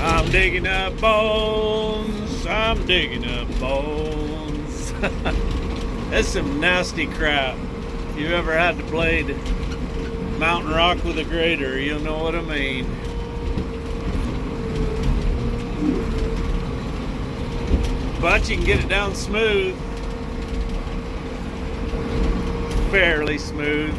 I'm digging up bones. I'm digging up bones. That's some nasty crap. If you've ever had to blade mountain rock with a grater, you'll know what I mean. But you can get it down smooth. Fairly smooth.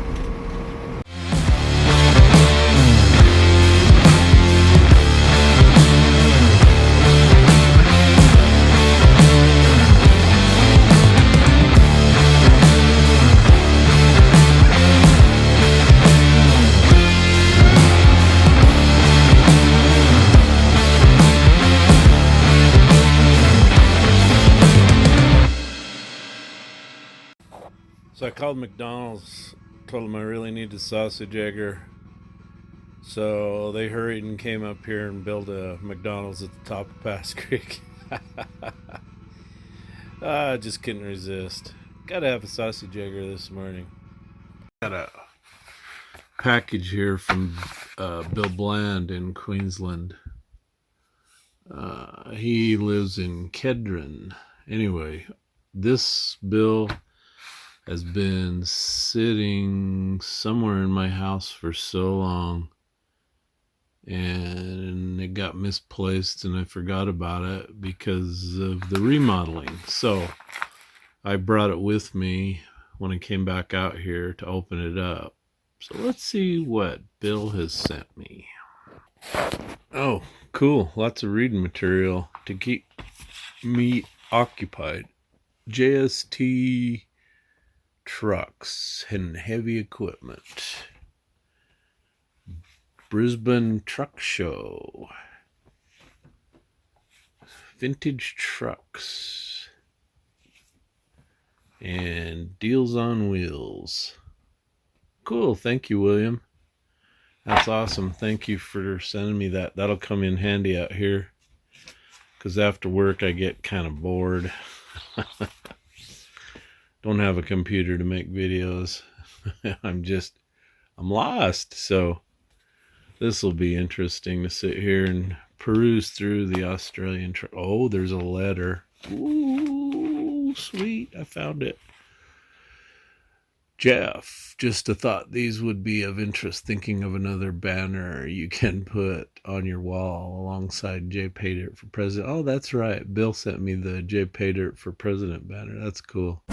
So I called McDonald's, told them I really need a sausage egger. So they hurried and came up here and built a McDonald's at the top of Pass Creek. I just couldn't resist. Gotta have a sausage egger this morning. Got a package here from Bill Bland in Queensland. He lives in Kedron. Anyway, this bill has been sitting somewhere in my house for so long, and it got misplaced and I forgot about it because of the remodeling. So I brought it with me when I came back out here to open it up. So let's see what Bill has sent me. Oh, cool. Lots of reading material to keep me occupied. JST trucks and heavy equipment. Brisbane Truck Show. Vintage trucks. And deals on wheels. Cool. Thank you, William. That's awesome. Thank you for sending me that. That'll come in handy out here, because after work I get kind of bored. Don't have a computer to make videos. I'm lost. So this will be interesting to sit here and peruse through the Australian. Oh, there's a letter. Ooh, sweet. I found it. Jeff, just a thought these would be of interest, thinking of another banner you can put on your wall alongside Jpaydirt for president. Oh, that's right. Bill sent me the Jpaydirt for president banner. That's cool.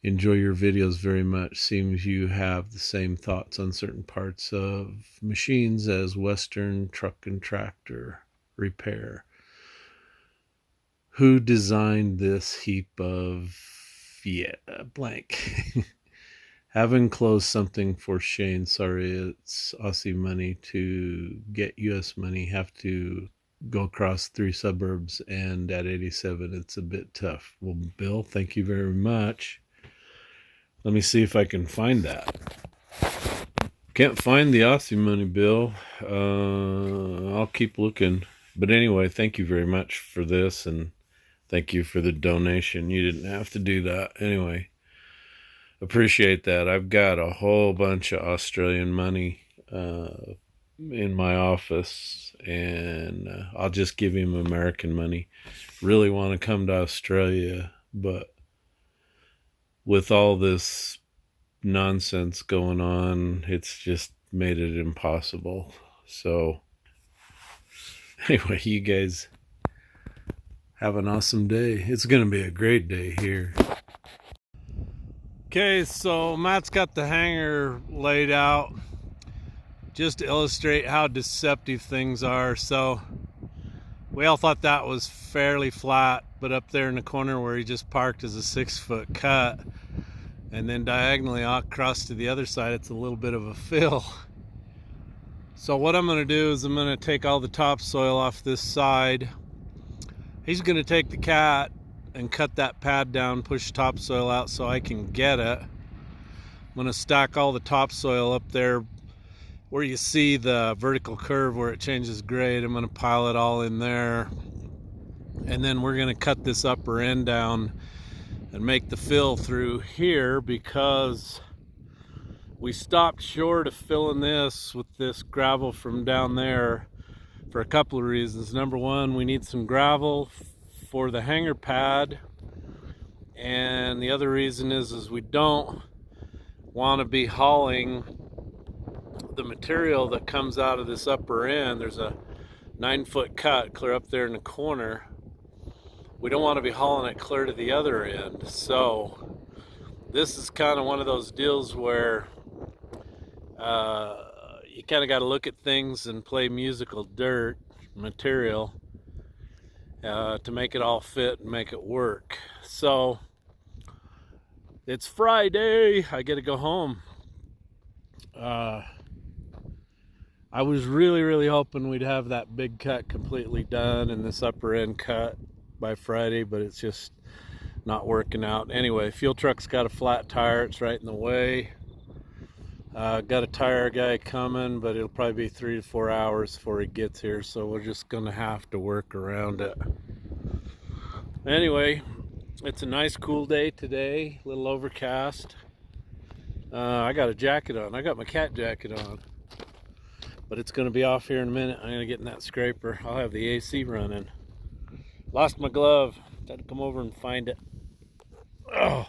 Enjoy your videos very much. Seems you have the same thoughts on certain parts of machines as Western truck and tractor repair. Who designed this heap of blank? Have enclosed something for Shane. Sorry, it's Aussie money. To get US money, have to go across 3 suburbs, and at 87 it's a bit tough. Well, Bill, thank you very much. Let me see if I can find that. Can't find the Aussie money, Bill. I'll keep looking. But anyway, thank you very much for this, and thank you for the donation. You didn't have to do that. Anyway, appreciate that. I've got a whole bunch of Australian money in my office, and I'll just give him American money. Really want to come to Australia, but with all this nonsense going on, it's just made it impossible. So anyway, you guys have an awesome day. It's going to be a great day here. Okay, so Matt's got the hangar laid out just to illustrate how deceptive things are. So we all thought that was fairly flat, but up there in the corner where he just parked is a 6-foot cut, and then diagonally across to the other side it's a little bit of a fill. So what I'm going to do is I'm going to take all the topsoil off this side. He's going to take the cat and cut that pad down, push topsoil out so I can get it. I'm going to stack all the topsoil up there where you see the vertical curve where it changes grade. I'm going to pile it all in there, and then we're going to cut this upper end down and make the fill through here, because We stopped short of filling this with this gravel from down there for a couple of reasons. Number one, we need some gravel for the hangar pad, and the other reason is we don't want to be hauling the material that comes out of this upper end. There's a 9-foot cut clear up there in the corner. We don't want to be hauling it clear to the other end. So this is kind of one of those deals where you kind of got to look at things and play musical dirt material to make it all fit and make it work. So it's Friday. I get to go home. I was really hoping we'd have that big cut completely done and this upper end cut by Friday, but it's just not working out. Anyway, fuel truck's got a flat tire. It's right in the way. Got a tire guy coming, but it'll probably be 3 to 4 hours before he gets here, so we're just gonna have to work around it. Anyway, it's a nice cool day today, a little overcast. I got a jacket on. I got my cat jacket on, but it's gonna be off here in a minute. I'm gonna get in that scraper. I'll have the AC running. Lost my glove. Had to come over and find it. Oh.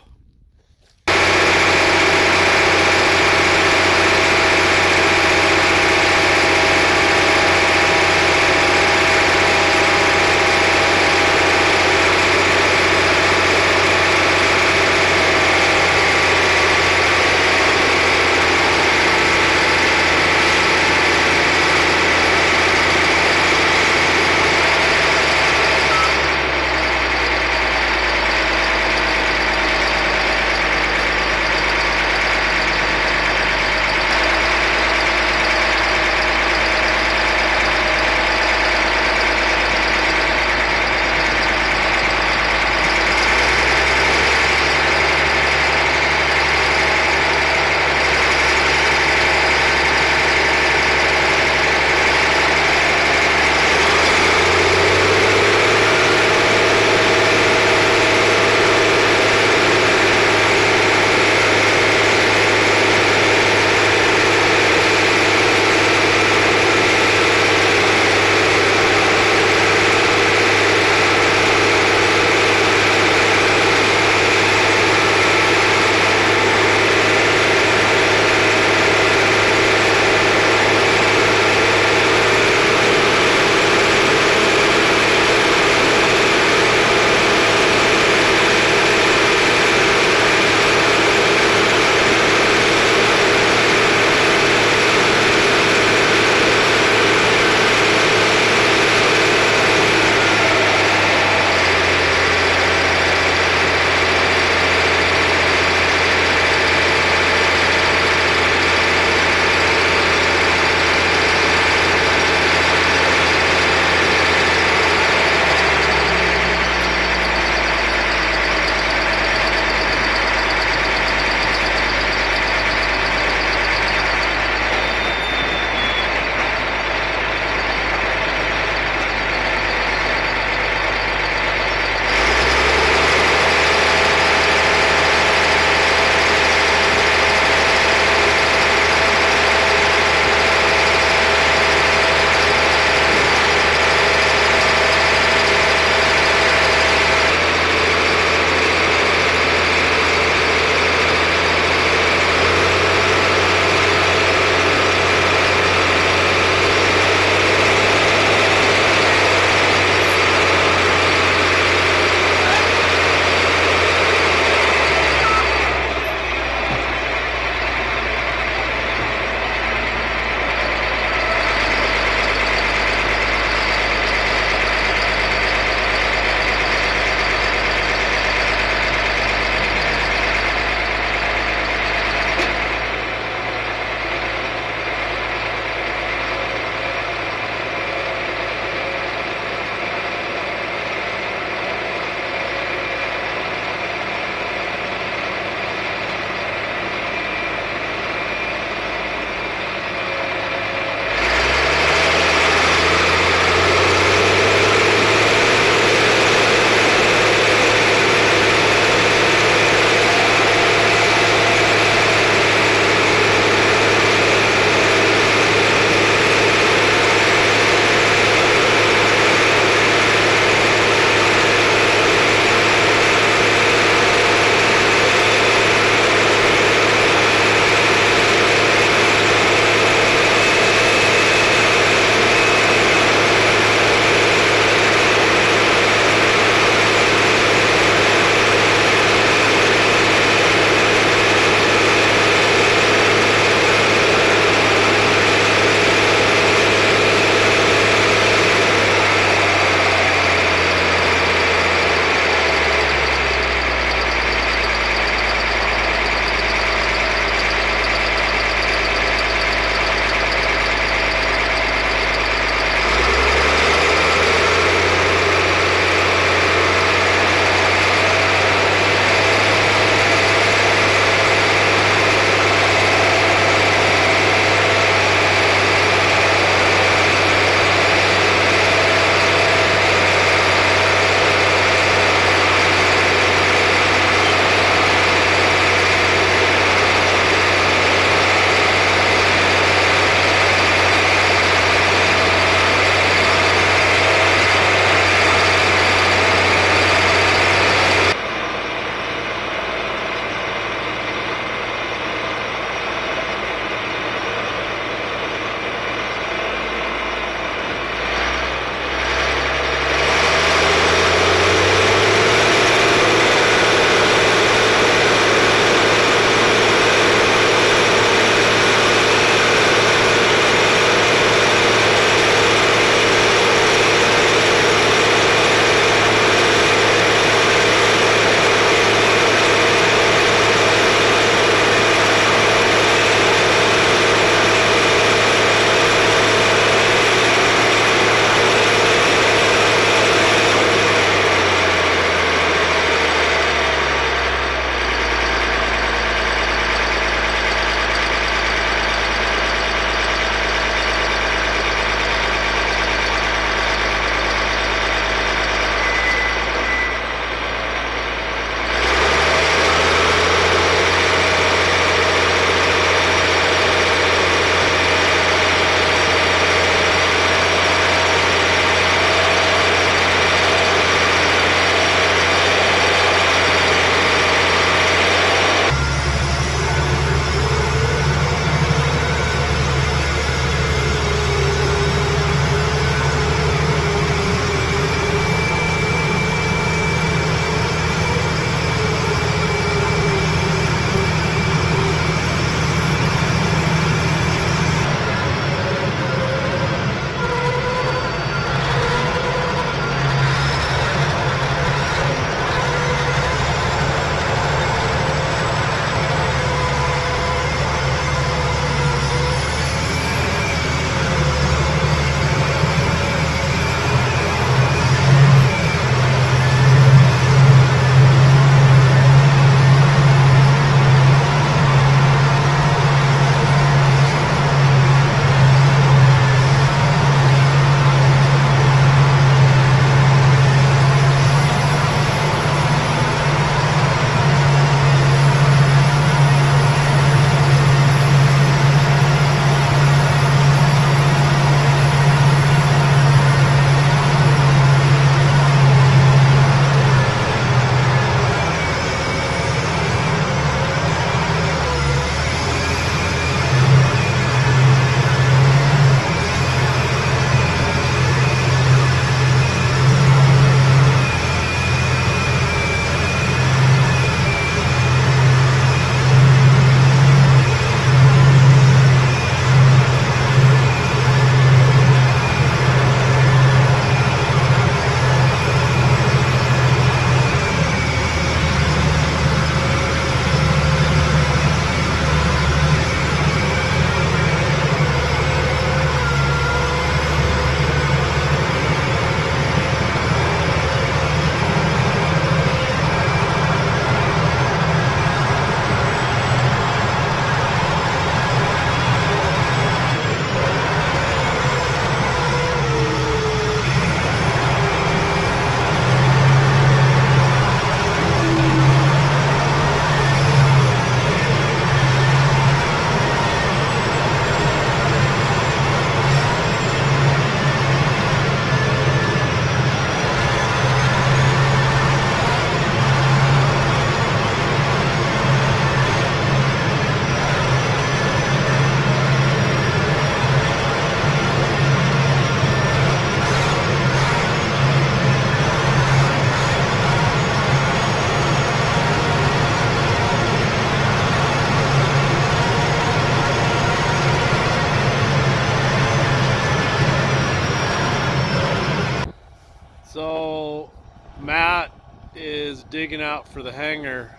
digging out for the hangar,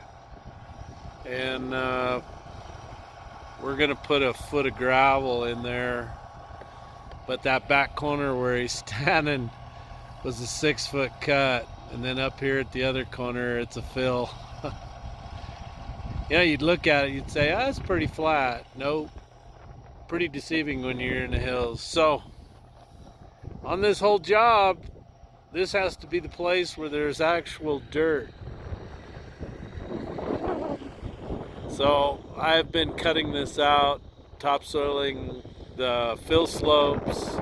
and we're gonna put a foot of gravel in there, but that back corner where he's standing was a 6-foot cut, and then up here at the other corner it's a fill. Yeah, you'd look at it, you'd say, oh, it's pretty flat. Nope, pretty deceiving when you're in the hills. So on this whole job, this has to be the place where there's actual dirt. So I've been cutting this out, topsoiling the fill slopes.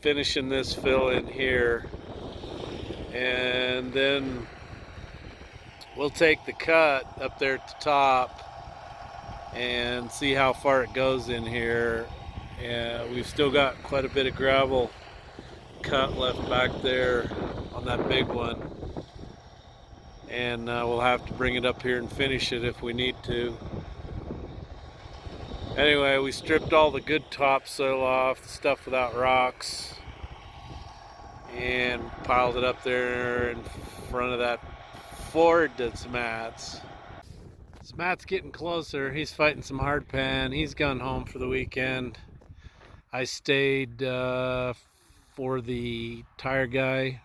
Finishing this fill in here, and then we'll take the cut up there at the top and see how far it goes in here. And we've still got quite a bit of gravel cut left back there on that big one, and we'll have to bring it up here and finish it if we need to. Anyway, we stripped all the good topsoil off, the stuff without rocks, and piled it up there in front of that Ford that's Matt's. So Matt's getting closer. He's fighting some hardpan. He's gone home for the weekend. I stayed for the tire guy,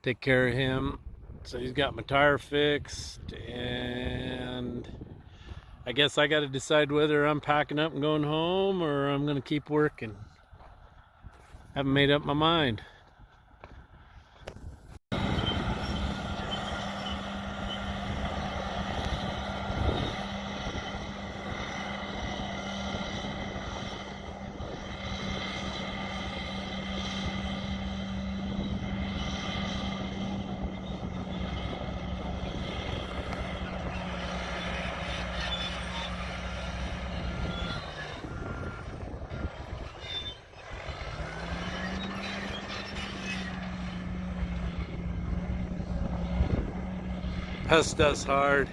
take care of him. So he's got my tire fixed, and I guess I got to decide whether I'm packing up and going home or I'm going to keep working. Haven't made up my mind. Pest us hard.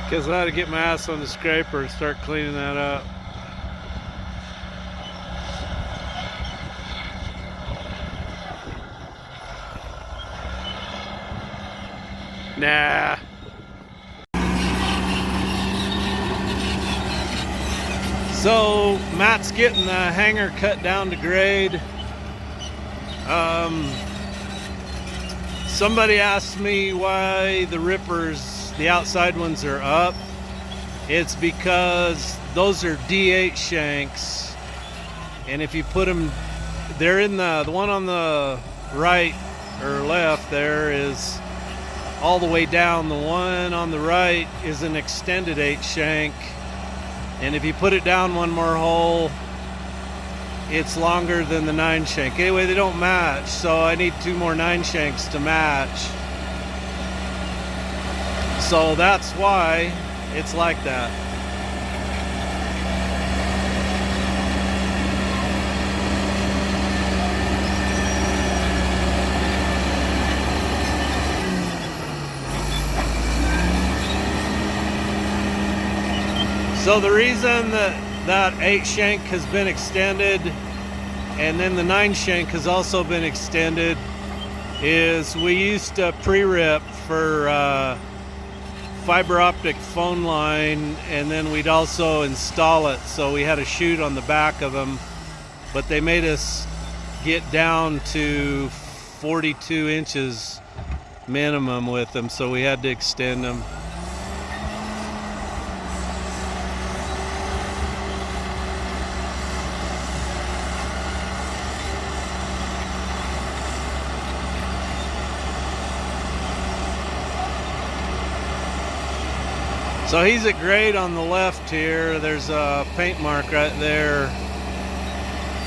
Guess I had to get my ass on the scraper and start cleaning that up. Nah. So Matt's getting the hangar cut down to grade. Somebody asked me why the rippers, the outside ones, are up. It's because those are D8 shanks, and if you put them, they're in the one on the right or left there is all the way down. The one on the right is an extended 8 shank, and if you put it down one more hole, it's longer than the 9 shank. Anyway, they don't match, so I need 2 more 9 shanks to match. So that's why it's like that. So the reason that 8 shank has been extended and then the 9 shank has also been extended is we used to pre-rip for fiber optic phone line, and then we'd also install it, so we had a chute on the back of them, but they made us get down to 42 inches minimum with them, so we had to extend them. So he's at grade on the left here. There's a paint mark right there.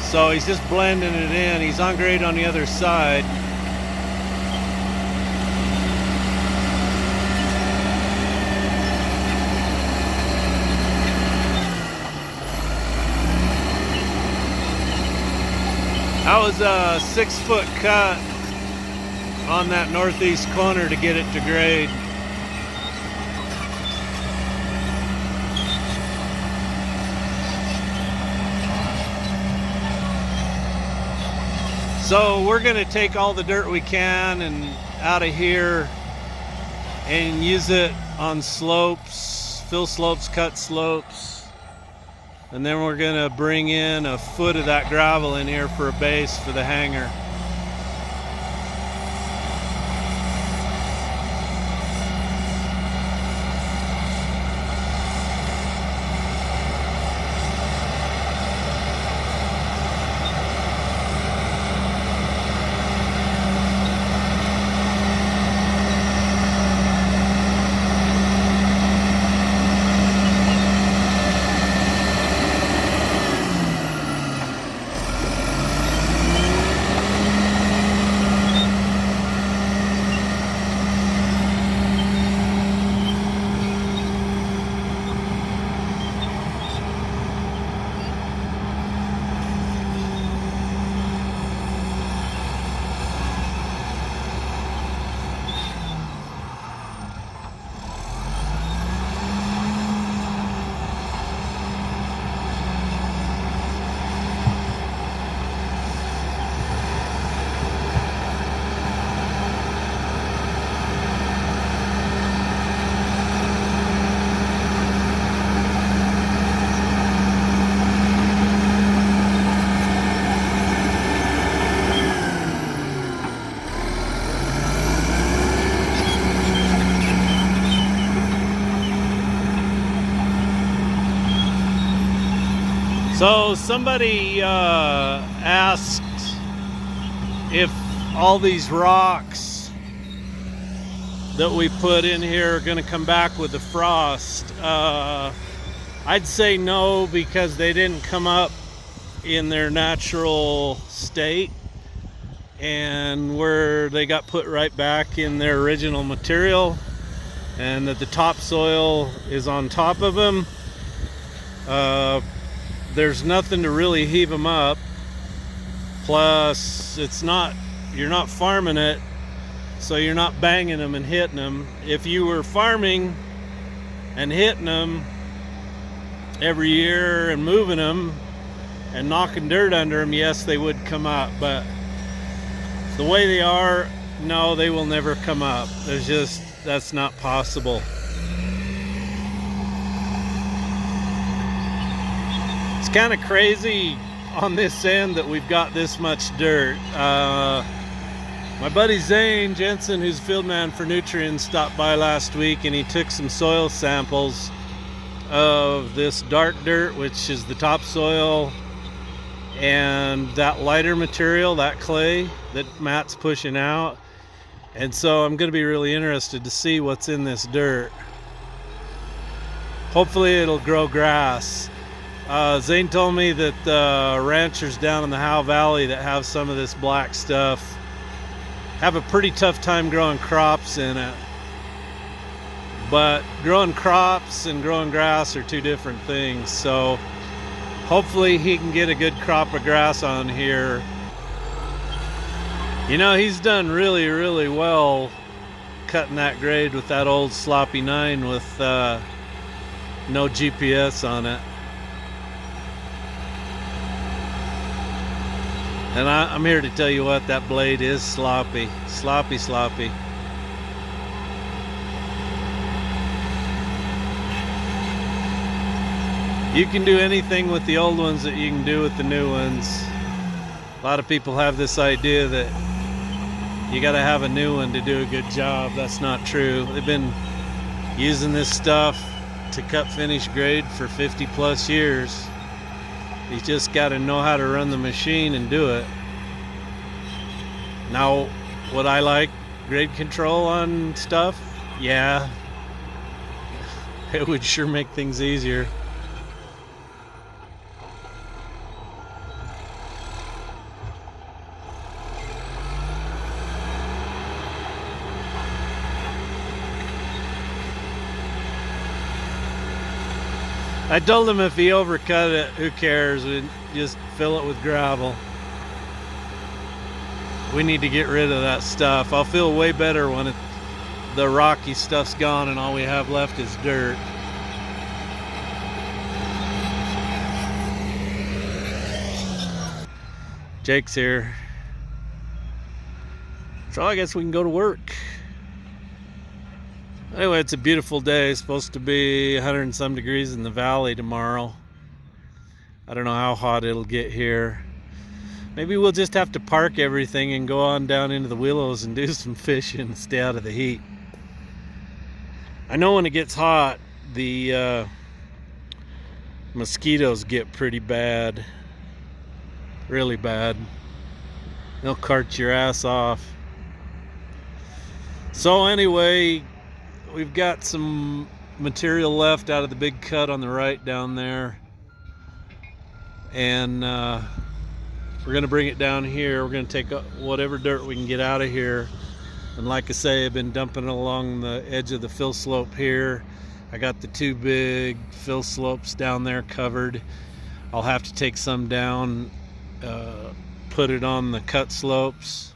So he's just blending it in. He's on grade on the other side. That was a 6-foot cut on that northeast corner to get it to grade. So we're going to take all the dirt we can and out of here and use it on slopes, fill slopes, cut slopes, and then we're going to bring in a foot of that gravel in here for a base for the hangar. So somebody asked if all these rocks that we put in here are going to come back with the frost. I'd say no, because they didn't come up in their natural state, and where they got put right back in their original material, and that the topsoil is on top of them. There's nothing to really heave them up. Plus, you're not farming it, so you're not banging them and hitting them. If you were farming and hitting them every year and moving them and knocking dirt under them, yes, they would come up. But the way they are, no, they will never come up. That's not possible. It's kind of crazy on this end that we've got this much dirt. My buddy Zane Jensen, who's field man for Nutrients, stopped by last week and he took some soil samples of this dark dirt, which is the topsoil, and that lighter material, that clay that Matt's pushing out. And so I'm going to be really interested to see what's in this dirt. Hopefully it'll grow grass. Zane told me that the ranchers down in the Howe Valley that have some of this black stuff have a pretty tough time growing crops in it. But growing crops and growing grass are two different things. So hopefully he can get a good crop of grass on here. You know, he's done really, really well cutting that grade with that old sloppy 9 with No GPS on it. And I'm here to tell you what, that blade is sloppy. Sloppy, sloppy. You can do anything with the old ones that you can do with the new ones. A lot of people have this idea that you gotta have a new one to do a good job. That's not true. They've been using this stuff to cut finish grade for 50 plus years. You just gotta know how to run the machine and do it. Now, would I like grade control on stuff? Yeah. It would sure make things easier. I told him if he overcut it, who cares? We'd just fill it with gravel. We need to get rid of that stuff. I'll feel way better when the rocky stuff's gone and all we have left is dirt. Jake's here. So I guess we can go to work. Anyway, it's a beautiful day. It's supposed to be 100 and some degrees in the valley tomorrow. I don't know how hot it'll get here. Maybe we'll just have to park everything and go on down into the willows and do some fishing and stay out of the heat. I know when it gets hot, the mosquitoes get pretty bad. Really bad. They'll cart your ass off. So anyway, we've got some material left out of the big cut on the right down there, and we're gonna bring it down here. We're gonna take whatever dirt we can get out of here, and like I say, I've been dumping it along the edge of the fill slope here. I got the two big fill slopes down there covered. I'll have to take some down, put it on the cut slopes,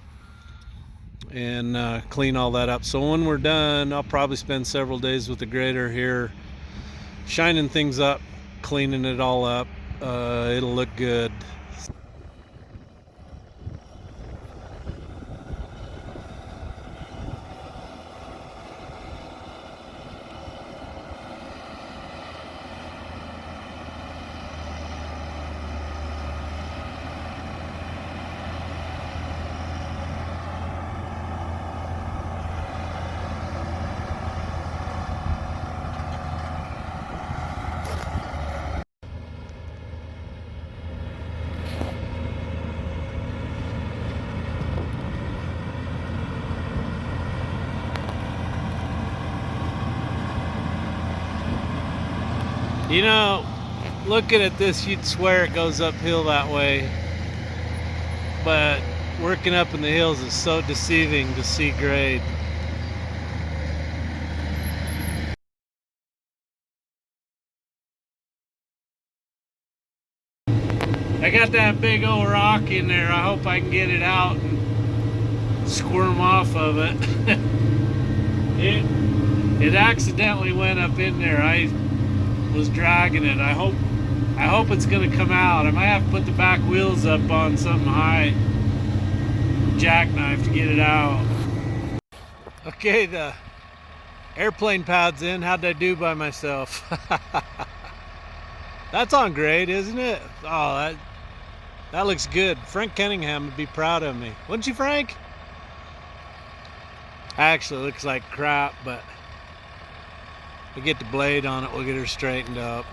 and clean all that up. So when we're done, I'll probably spend several days with the grader here, shining things up, cleaning it all up. It'll look good. You know, looking at this, you'd swear it goes uphill that way, but working up in the hills is so deceiving to see grade. I got that big old rock in there. I hope I can get it out and squirm off of it. It accidentally went up in there. I was dragging it. I hope it's gonna come out. I might have to put the back wheels up on something high, jackknife, to get it out. Okay, the airplane pad's in. How'd I do by myself? That's on grade, isn't it? Oh, that looks good. Frank Cunningham would be proud of me, wouldn't you, Frank? Actually, it looks like crap, but we get the blade on it, we'll get her straightened up.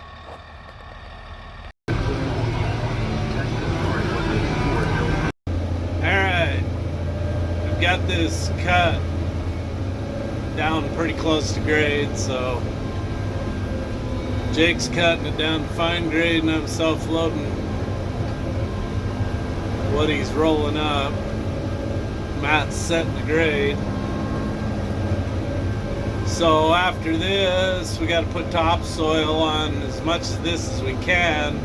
Alright, we've got this cut down pretty close to grade, so Jake's cutting it down to fine grade and I'm self-loading what he's rolling up. Matt's setting the grade. So after this, we got to put topsoil on as much of this as we can.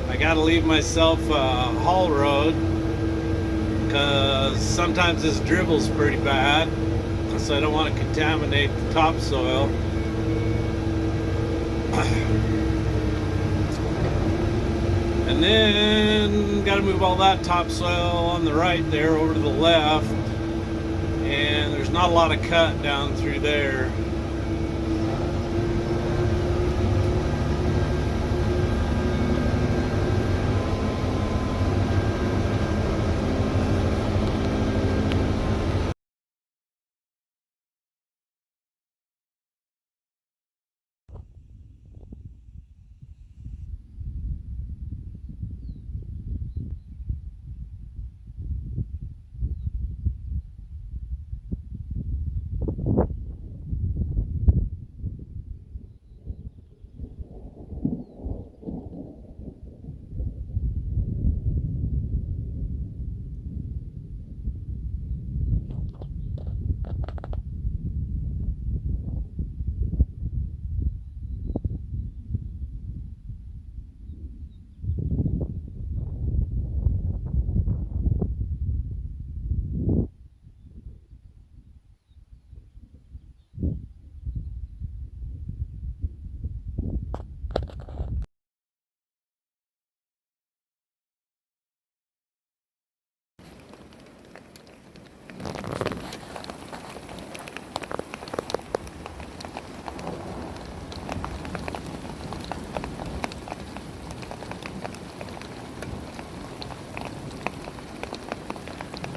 I got to leave myself a haul road because sometimes this dribbles pretty bad, so I don't want to contaminate the topsoil. And then got to move all that topsoil on the right there over to the left. And there's not a lot of cut down through there.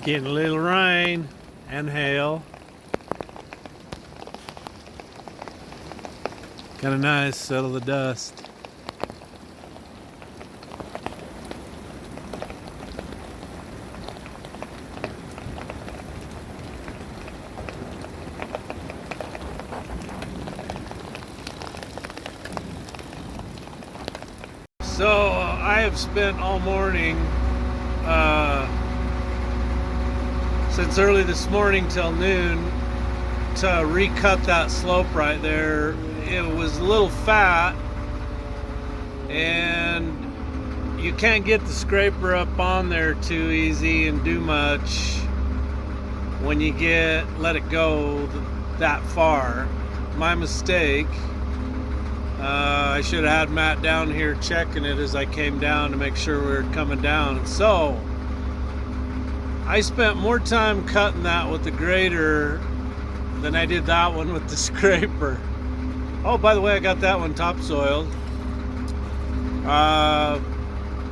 Getting a little rain and hail. Kind of nice, settle the dust. So I have spent all morning since early this morning till noon to recut that slope right there. It was a little fat and you can't get the scraper up on there too easy and do much when you let it go that far. My mistake. I should have had Matt down here checking it as I came down to make sure we were coming down. So I spent more time cutting that with the grader than I did that one with the scraper. Oh, by the way, I got that one topsoiled.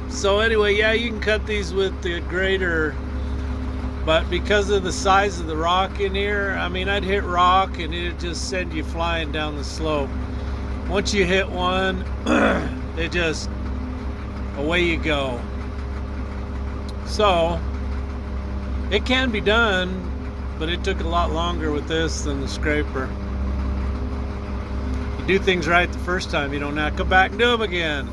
So anyway, yeah, you can cut these with the grader, but because of the size of the rock in here, I mean, I'd hit rock and it'd just send you flying down the slope. Once you hit one, it just, away you go. So it can be done, but it took a lot longer with this than the scraper. You do things right the first time, you don't have to come back and do them again.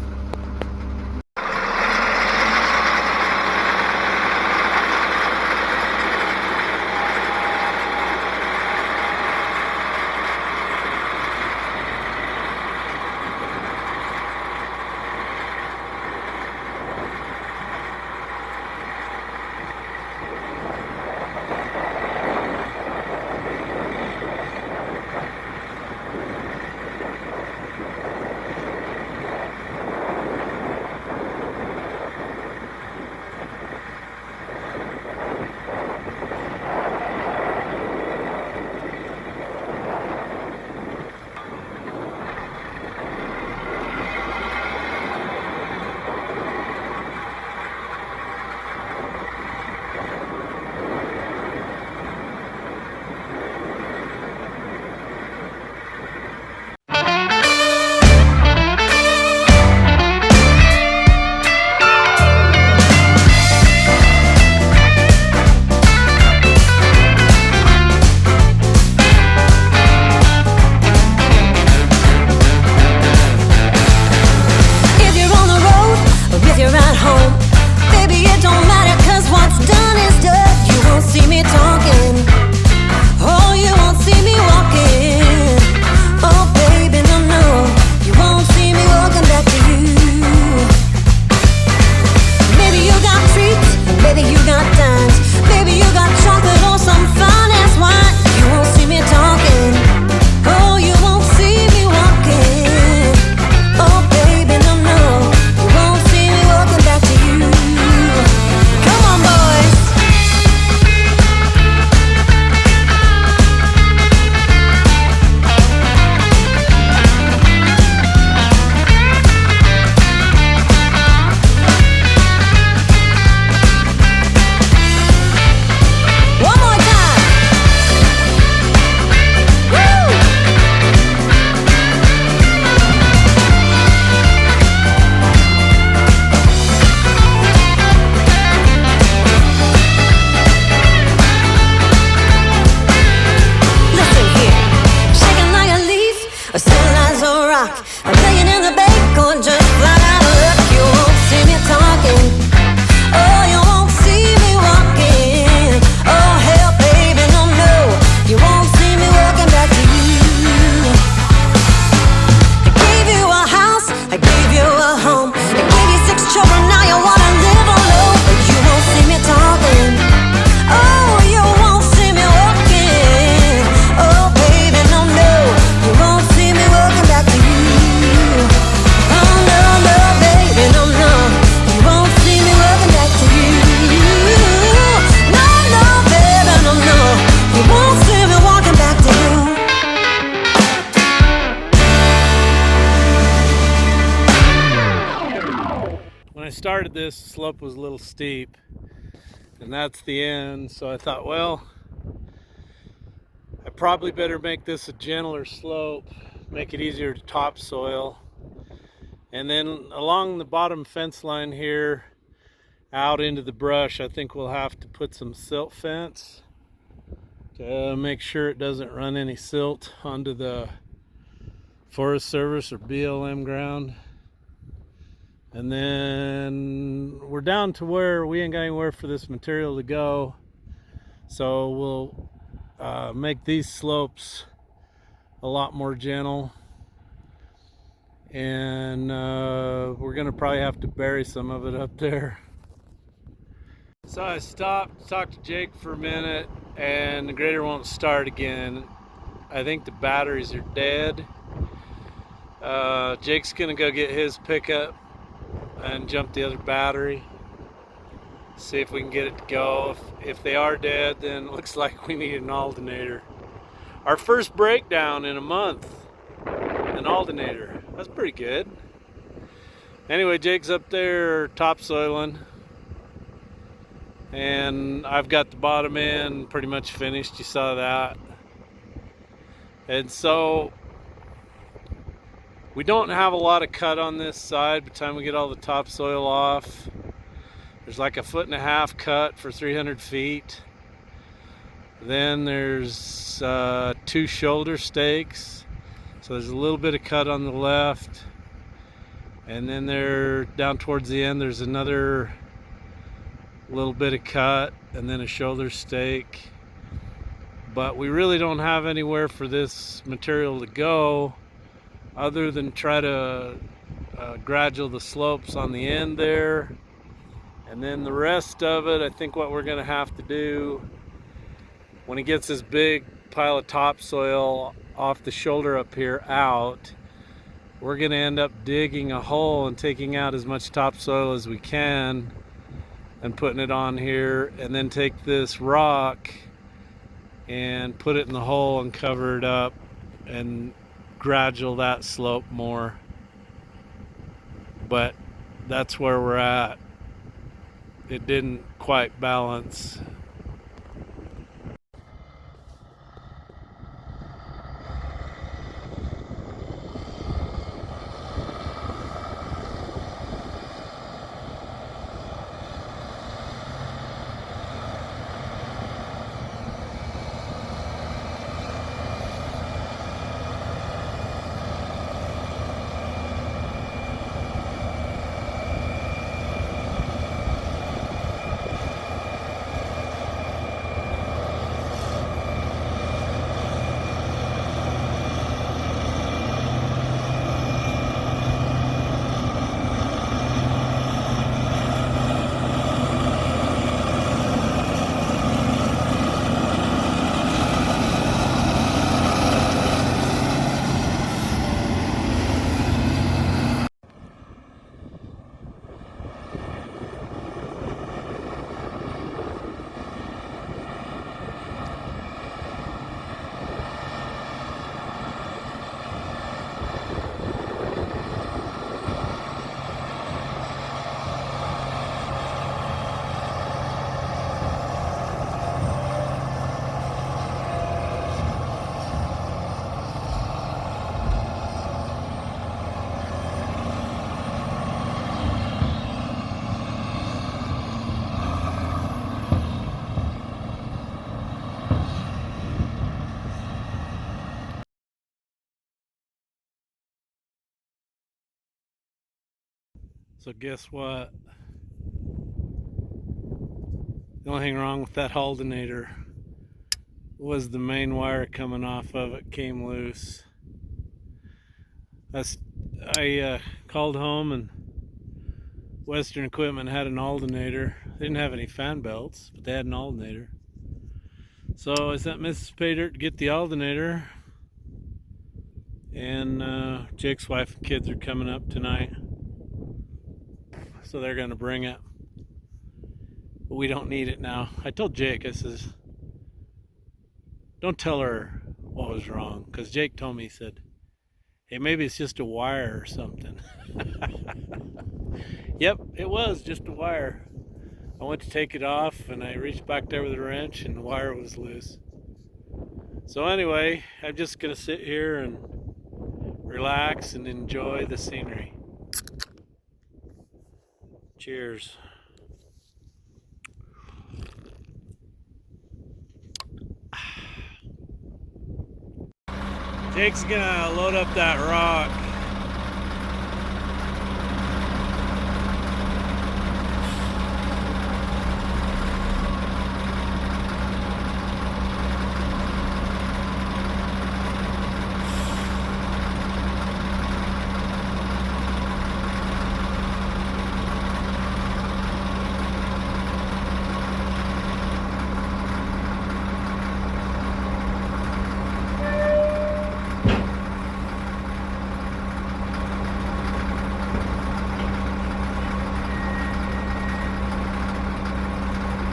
A million in the bank or just flat out of luck. You won't see me talking. Oh, you won't see me walking. Oh, hell, baby, no, no. You won't see me walking back to you. I gave you a house, I gave you a home, I gave you 6 children, now you wanna live alone. But you won't see me talking. Oh, you won't see me walking. Oh, baby, no, no. You won't see me walking back to you. Oh, no, no, baby, no, no. You won't see me walking back to you. No, no, baby, no, no. You won't see me walking back to you. When I started this, the slope was a little steep, and that's the end. So I thought, well, I probably better make this a gentler slope, make it easier to topsoil. And then along the bottom fence line here, out into the brush, I think we'll have to put some silt fence to make sure it doesn't run any silt onto the Forest Service or BLM ground. And then we're down to where we ain't got anywhere for this material to go. So we'll make these slopes a lot more gentle. And we're gonna probably have to bury some of it up there. So I stopped, talked to Jake for a minute, and the grader won't start again. I think the batteries are dead. Jake's gonna go get his pickup and jump the other battery, see if we can get it to go. If they are dead, then it looks like we need an alternator. Our first breakdown in a month, an alternator. That's pretty good. Anyway, Jake's up there topsoiling, and I've got the bottom end pretty much finished. You saw that. And so we don't have a lot of cut on this side by the time we get all the topsoil off. There's like 1.5 foot cut for 300 feet. Then there's 2 shoulder stakes. So there's a little bit of cut on the left. And then there, down towards the end, there's another little bit of cut and then a shoulder stake. But we really don't have anywhere for this material to go other than try to gradual the slopes on the end there. And then the rest of it, I think what we're gonna have to do when he gets this big pile of topsoil off the shoulder up here out, we're gonna end up digging a hole and taking out as much topsoil as we can and putting it on here, and then take this rock and put it in the hole and cover it up and gradual that slope more. But that's where we're at. It didn't quite balance. So guess what? The only thing wrong with that alternator was the main wire coming off of it came loose. I called home and Western Equipment had an alternator. They didn't have any fan belts, but they had an alternator. So I sent Mrs. Jpaydirt to get the alternator. And Jake's wife and kids are coming up tonight. So they're gonna bring it. But we don't need it now. I told Jake, I says, don't tell her what was wrong. Because Jake told me, he said, hey, maybe it's just a wire or something. Yep, it was just a wire. I went to take it off and I reached back there with a wrench and the wire was loose. So anyway, I'm just gonna sit here and relax and enjoy the scenery. Cheers. Jake's gonna load up that rock.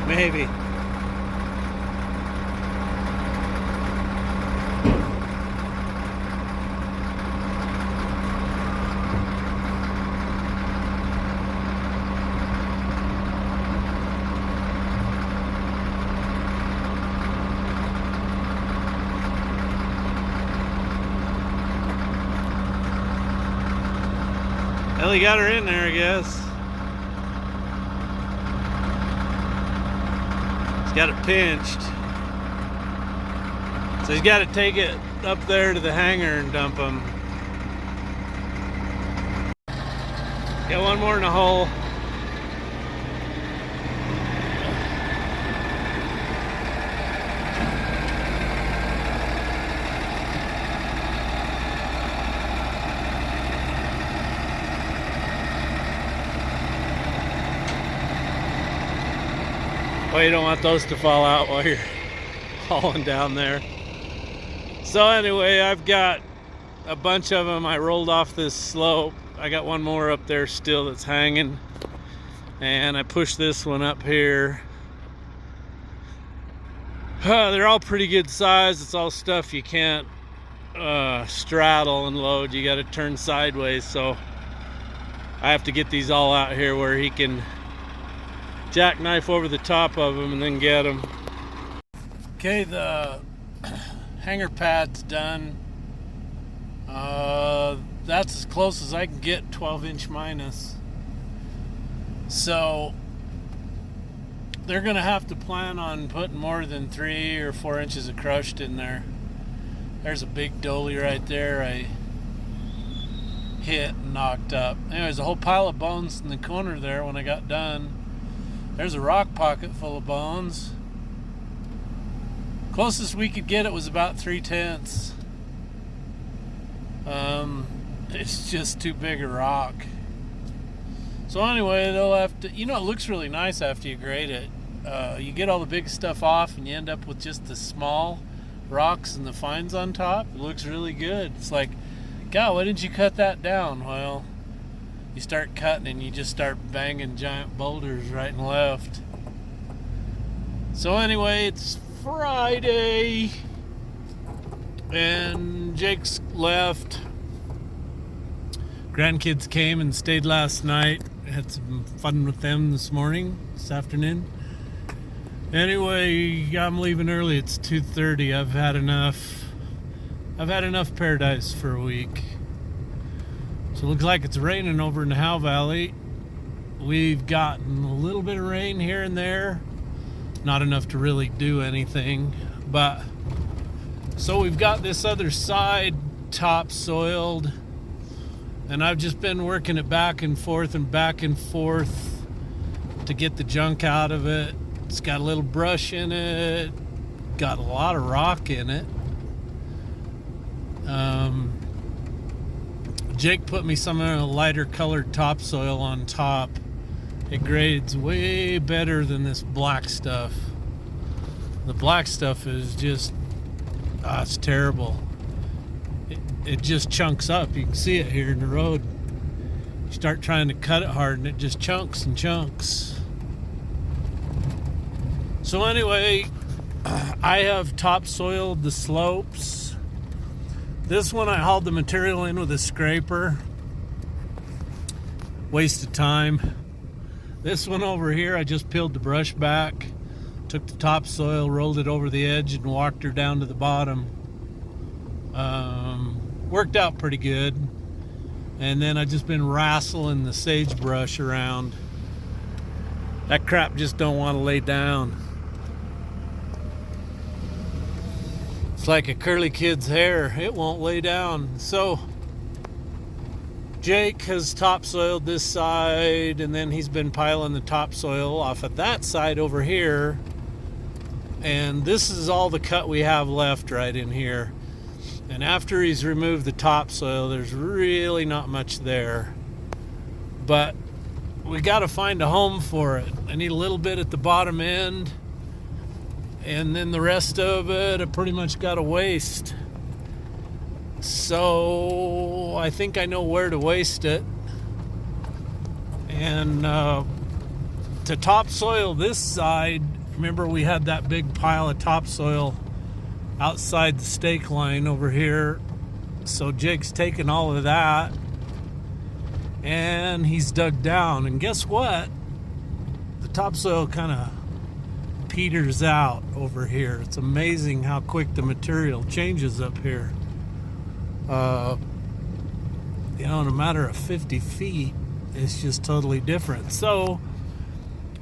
Maybe. Well, he got her in there, I guess. He's got it pinched. So he's got to take it up there to the hangar and dump them. Got one more in the hole. Well, you don't want those to fall out while you're hauling down there. So anyway, I've got a bunch of them. I rolled off this slope. I got one more up there still that's hanging. And I pushed this one up here. They're all pretty good size. It's all stuff you can't straddle and load. You got to turn sideways. So I have to get these all out here where he can jackknife over the top of them and then get them. Okay, the hanger pad's done. That's as close as I can get 12-inch minus. So they're gonna have to plan on putting more than 3 or 4 inches of crushed in there. There's a big dolly right there I hit and knocked up. Anyways, a whole pile of bones in the corner there when I got done. There's a rock pocket full of bones. Closest we could get it was about 3/10. It's just too big a rock. So anyway, they'll have to, it looks really nice after you grade it. You get all the big stuff off and you end up with just the small rocks and the fines on top. It looks really good. It's like, God, why didn't you cut that down? Well, you start cutting and you just start banging giant boulders right and left. So anyway, it's Friday and Jake's left. Grandkids came and stayed last night. Had some fun with them this afternoon. Anyway, I'm leaving early. It's 2:30. I've had enough paradise for a week. So it looks like it's raining over in the Howe Valley. We've gotten a little bit of rain here and there. Not enough to really do anything. But so we've got this other side topsoiled. And I've just been working it back and forth to get the junk out of it. It's got a little brush in it, got a lot of rock in it. Jake put me some of the lighter colored topsoil on top. It grades way better than this black stuff. The black stuff is just, it's terrible. It just chunks up. You can see it here in the road. You start trying to cut it hard and it just chunks and chunks. So anyway, I have topsoiled the slopes. This one I hauled the material in with a scraper. Waste of time. This one over here, I just peeled the brush back, took the topsoil, rolled it over the edge, and walked her down to the bottom. Worked out pretty good. And then I just been wrestling the sagebrush around. That crap just don't want to lay down. It's like a curly kid's hair. It won't lay down. So Jake has topsoiled this side, and then he's been piling the topsoil off of that side over here. And this is all the cut we have left right in here. And after he's removed the topsoil, there's really not much there. But we got to find a home for it. I need a little bit at the bottom end. And then the rest of it, I pretty much got to waste. So I think I know where to waste it. And to topsoil this side, remember we had that big pile of topsoil outside the stake line over here. So Jake's taken all of that and he's dug down. And guess what? The topsoil kind of peters out over here. It's amazing how quick the material changes up here. In a matter of 50 feet, it's just totally different. So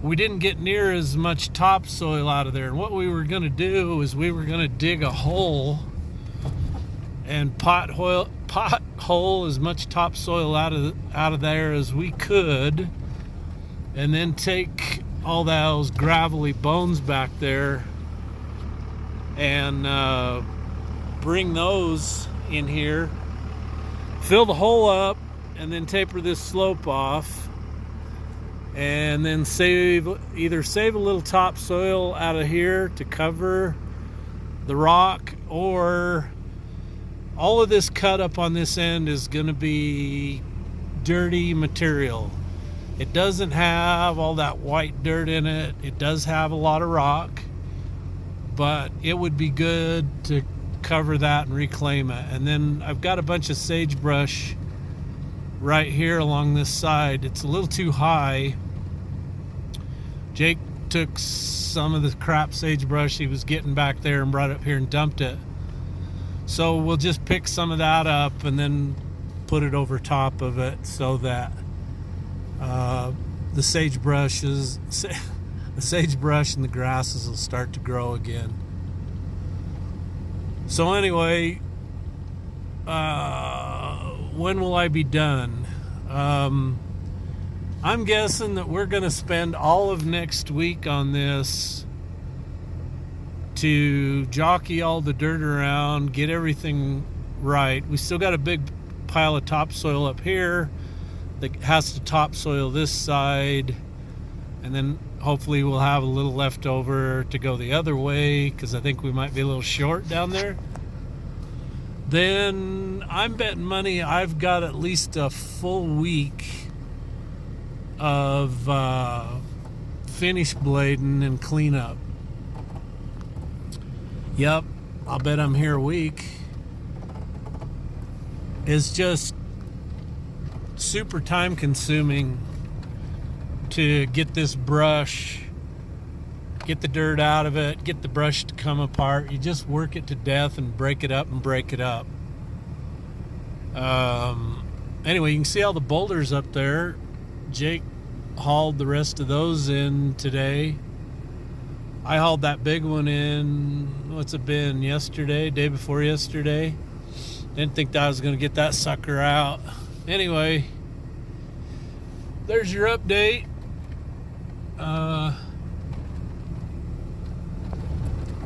we didn't get near as much topsoil out of there. And what we were going to do is we were going to dig a hole and pothole as much topsoil out of there as we could, and then take all those gravelly bones back there and bring those in here, fill the hole up, and then taper this slope off, and then either save a little topsoil out of here to cover the rock, or all of this cut up on this end is going to be dirty material. It doesn't have all that white dirt in it. It does have a lot of rock, but it would be good to cover that and reclaim it. And then I've got a bunch of sagebrush right here along this side. It's a little too high. Jake took some of the crap sagebrush he was getting back there and brought it up here and dumped it. So we'll just pick some of that up and then put it over top of it so that the sagebrush and the grasses will start to grow again. So anyway, when will I be done? I'm guessing that we're going to spend all of next week on this to jockey all the dirt around, get everything right. We still got a big pile of topsoil up here that has to topsoil this side, and then hopefully we'll have a little left over to go the other way, because I think we might be a little short down there. Then I'm betting money I've got at least a full week of finish blading and cleanup. Yep, I'll bet I'm here a week. It's just super time consuming to get this brush, get the dirt out of it, get the brush to come apart. You just work it to death and break it up and break it up. Anyway, you can see all the boulders up there. Jake hauled the rest of those in today. I hauled that big one in, what's it been, yesterday, day before yesterday. Didn't think that I was going to get that sucker out. Anyway, there's your update.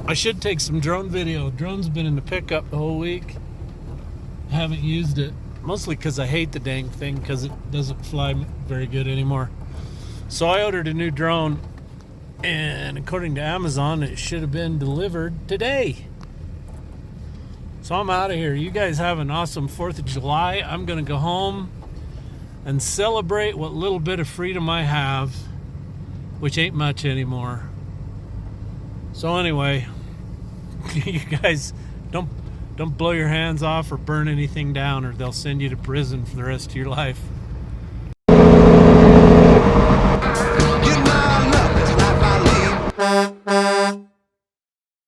I should take some drone video. Drone's been in the pickup the whole week. I haven't used it, mostly because I hate the dang thing because it doesn't fly very good anymore. So I ordered a new drone, and according to Amazon, it should have been delivered today. So I'm out of here. You guys have an awesome 4th of July. I'm going to go home and celebrate what little bit of freedom I have, which ain't much anymore. So anyway, you guys don't blow your hands off or burn anything down, or they'll send you to prison for the rest of your life.